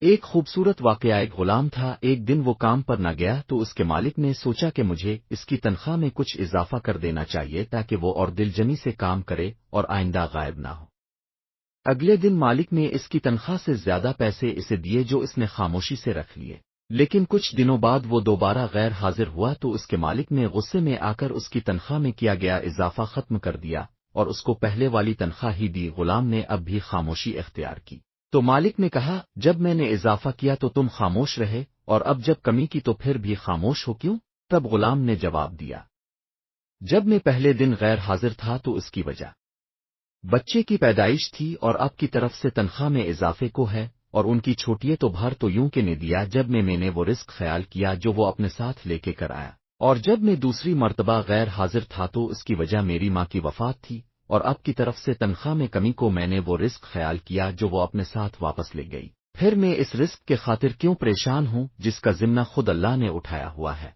ایک خوبصورت واقعہ، ایک غلام تھا، ایک دن وہ کام پر نہ گیا تو اس کے مالک نے سوچا کہ مجھے اس کی تنخواہ میں کچھ اضافہ کر دینا چاہیے تاکہ وہ اور دلجمی سے کام کرے اور آئندہ غائب نہ ہو۔ اگلے دن مالک نے اس کی تنخواہ سے زیادہ پیسے اسے دیے جو اس نے خاموشی سے رکھ لیے، لیکن کچھ دنوں بعد وہ دوبارہ غیر حاضر ہوا تو اس کے مالک نے غصے میں آ کر اس کی تنخواہ میں کیا گیا اضافہ ختم کر دیا اور اس کو پہلے والی تنخواہ ہی دی۔ غلام نے اب بھی خاموشی اختیار کی تو مالک نے کہا، جب میں نے اضافہ کیا تو تم خاموش رہے، اور اب جب کمی کی تو پھر بھی خاموش ہو کیوں؟ تب غلام نے جواب دیا، جب میں پہلے دن غیر حاضر تھا تو اس کی وجہ بچے کی پیدائش تھی، اور اب کی طرف سے تنخواہ میں اضافے کو ہے، اور ان کی چھوٹیے تو بھر تو یوں کہ نے دیا جب میں نے وہ رزق خیال کیا جو وہ اپنے ساتھ لے کے کر آیا، اور جب میں دوسری مرتبہ غیر حاضر تھا تو اس کی وجہ میری ماں کی وفات تھی، اور اب کی طرف سے تنخواہ میں کمی کو میں نے وہ رزق خیال کیا جو وہ اپنے ساتھ واپس لے گئی۔ پھر میں اس رزق کے خاطر کیوں پریشان ہوں جس کا ذمہ خود اللہ نے اٹھایا ہوا ہے؟